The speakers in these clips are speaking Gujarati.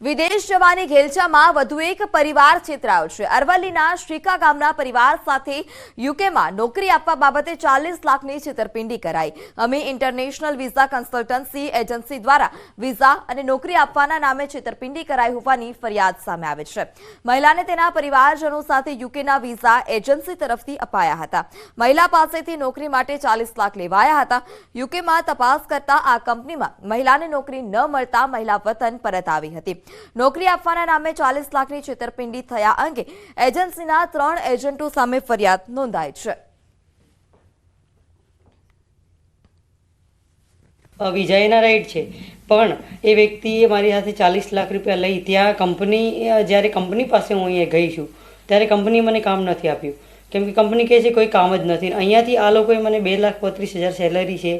વિદેશ જવાની ઘેલછામાં વધુ એક પરિવાર છેતરાયો છે। અરવલ્લીના શ્રીકા ગામના પરિવાર સાથે યુકેમાં નોકરી આપવા બાબતે 40 લાખની છેતરપિંડી કરાઈ। અમે ઇન્ટરનેશનલ વિઝા કન્સલ્ટન્સી એજન્સી દ્વારા વિઝા અને નોકરી આપવાના નામે છેતરપિંડી કરાઈ હોવાની ફરિયાદ સામે આવી છે। મહિલાને તેના પરિવારજનો સાથે યુકેના વિઝા એજન્સી તરફથી અપાયા હતા। મહિલા પાસેથી નોકરી માટે 40 લાખ લેવાયા હતા। યુકેમાં તપાસ કરતા આ કંપનીમાં મહિલાને નોકરી ન મળતા મહિલા વતન પરત આવી હતી। નોકરી આપવાના નામે 40 લાખની છેતરપિંડી થયા અંગે એજન્સીના 3 એજન્ટો સામે ફરિયાદ નોંધાઈ છે। વિજાયના રાઈટ છે, પણ એ વ્યક્તિએ મારી સાથે 40 લાખ રૂપિયા લઈ ત્યાં જ્યારે કંપની પાસે હું અહીંયા ગઈ છું ત્યારે કંપની મને કામ નથી આપ્યું, કેમ કે કંપની કહે છે કોઈ કામ જ નથી। અહીંયાથી આ લોકોએ મને 2,35,000 સેલરી છે,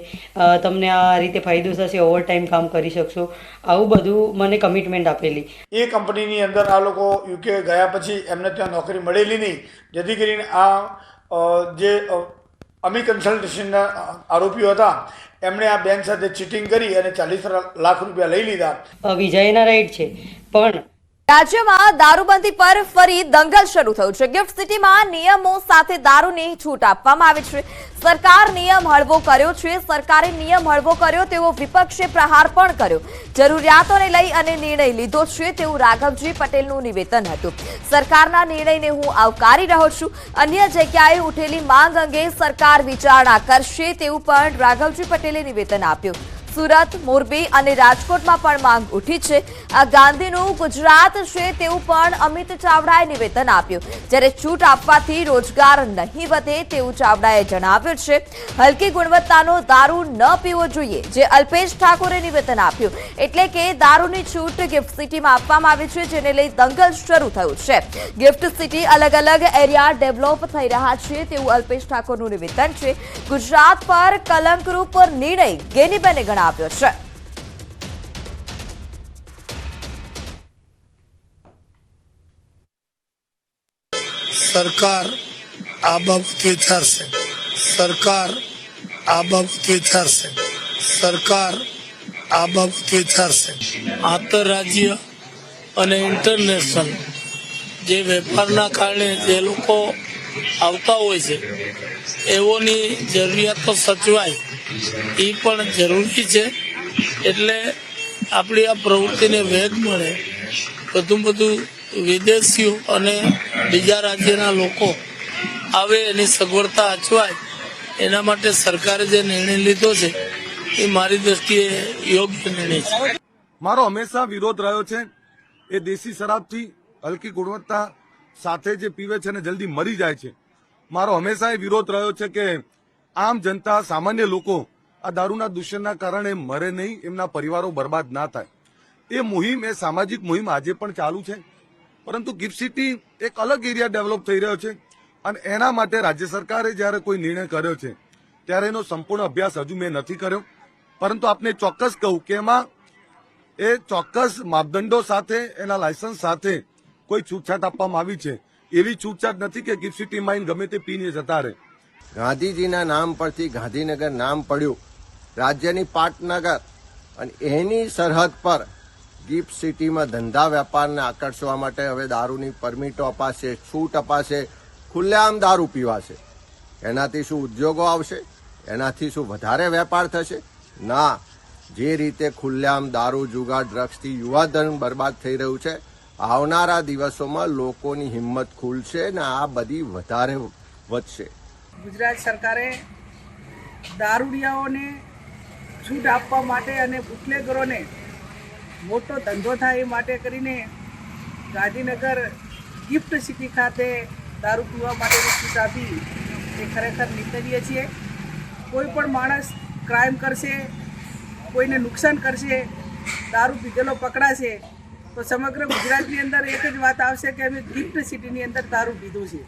તમને આ રીતે ફાયદો થશે, ઓવરટાઈમ કામ કરી શકશો, આવું બધું મને કમિટમેન્ટ આપેલી। એ કંપનીની અંદર આ લોકો યુકે ગયા પછી એમને ત્યાં નોકરી મળેલી નહીં, જેથી કરીને આ જે અમી કન્સલ્ટેશનના આરોપીઓ હતા એમણે આ બેંક સાથે ચીટિંગ કરી અને 40 લાખ રૂપિયા લઈ લીધા। વિજાયના રાઈટ છે, પણ રાજ્યમાં દારૂબંધી પર ફરી દંગલ શરૂ થયું છે। ગિફ્ટ સિટીમાં નિયમો સાથે દારૂની છૂટ આપવામાં આવી છે। સરકાર નિયમ હળવો કર્યો છે। સરકારે નિયમ હળવો કર્યો તેવો વિપક્ષે પ્રહાર પણ કર્યો। જરૂરિયાતોને લઈ અને નિર્ણય લીધો છે તેવું રાઘવજી પટેલનું નિવેદન હતું। સરકારના નિર્ણયને હું આવકારી રહ્યો છું। અન્ય જગ્યાએ ઉઠેલી માંગ અંગે સરકાર વિચારણા કરશે તેવું પણ રાઘવજી પટેલે નિવેદન આપ્યું। સુરત, મોરબી અને રાજકોટમાં પણ માંગ ઉઠી છે। આ ગાંધીનું ગુજરાત છે તેવું પણ અમિત ચાવડાએ નિવેદન આપ્યું। જ્યારે છૂટ આપવાથી રોજગાર નહીં વધે તેવું ચાવડાએ જણાવ્યું છે। હલકી ગુણવત્તાનો દારૂ ન પીવો જોઈએ, જે અલ્પેશ ઠાકોરે નિવેદન આપ્યું। એટલે કે દારૂની છૂટ ગિફ્ટ સિટીમાં આપવામાં આવી છે, જેને લઈ દંગલ શરૂ થયું છે। ગિફ્ટ સિટી અલગ અલગ એરિયા ડેવલપ થઈ રહ્યા છે તેવું અલ્પેશ ઠાકોરનું નિવેદન છે। ગુજરાત પર કલંકરૂપ નિર્ણય ગેનીબેને ગણાવ્યો છે। સરકાર આ બાબત વિચારશે। સરકાર આ બાબત વિચારશે। સરકાર આ બાબત વિચારશે। આંતરરાજ્ય અને ઇન્ટરનેશનલ જે વેપારના કારણે જે લોકો આવતા હોય છે એઓની જરૂરિયાતો સચવાય એ પણ જરૂરી છે। એટલે આપણી આ પ્રવૃત્તિને વેગ મળે, બધું વિદેશીઓ અને બીજા રાજ્યના લોકો આવે એની સગવડતા અચવાય, એના માટે સરકારે જે નિર્ણય લીધો છે એ મારી દ્રષ્ટિએ યોગ્ય નિર્ણય છે। મારો હંમેશા વિરોધ રહ્યો છે એ દેશી શરાબથી હલકી ગુણવત્તા સાથે જે પીવે છે ને જલ્દી મરી જાય છે। મારો હંમેશા એ વિરોધ રહ્યો છે કે આમ જનતા, સામાન્ય લોકો આ દારૂના દૂષણના કારણે મરે નહીં, એમના પરિવારો બરબાદ ના થાય। એ મુહિમ, એ સામાજિક મુહિમ આજે પણ ચાલુ છે, પરંતુ ગિફ્ટ સિટી એક અલગ એરિયા ડેવલપ થઈ રહ્યો છે અને એના માટે રાજ્ય સરકારે જ્યારે કોઈ નિર્ણય કર્યો છે ત્યારે એનો સંપૂર્ણ અભ્યાસ હજુ મેં નથી કર્યો, પરંતુ આપને ચોક્કસ કહું કે એમાં એ ચોક્કસ માપદંડો સાથે, એના લાયસન્સ સાથે કોઈ છૂટછાટ આપવામાં આવી છે। એવી છૂટછાટ નથી કે ગિફ્ટ સિટીમાં ગમે તે પીને જતા રહે। ગાંધીજીના નામ પરથી ગાંધીનગર નામ પડ્યું, રાજ્યની પાટનગર, અને એની સરહદ પર ગિફ્ટ સિટીમાં ધંધા વેપારને આકર્ષવા માટે હવે દારૂની પરમિટો અપાશે, છૂટ અપાશે, ખુલ્લેઆમ દારૂ પીવાશે। એનાથી શું ઉદ્યોગો આવશે? એનાથી શું વધારે વેપાર થશે? ના। જે રીતે ખુલ્લેઆમ દારૂ, જુગાર, ડ્રગ્સથી યુવાધન બરબાદ થઈ રહ્યું છે, આવનારા દિવસોમાં લોકોની હિંમત ખુલશે ને આ બધી વધારે વધશે। ગુજરાત સરકારે દારૂડિયાઓને છૂટ આપવા માટે અને બુટલેગરોને મોટો ધંધો થાય એ માટે કરીને ગાંધીનગર ગિફ્ટ સિટી ખાતે દારૂ પીવા માટેની છૂટ આપી એ ખરેખર નિંદનીય છે। કોઈ પણ માણસ ક્રાઇમ કરશે, કોઈને નુકસાન કરશે, દારૂ પીધેલો પકડાશે તો સમગ્ર ગુજરાતની અંદર એક જ વાત આવશે કે અમે ગિફ્ટ સિટીની અંદર દારૂ પીધું છે।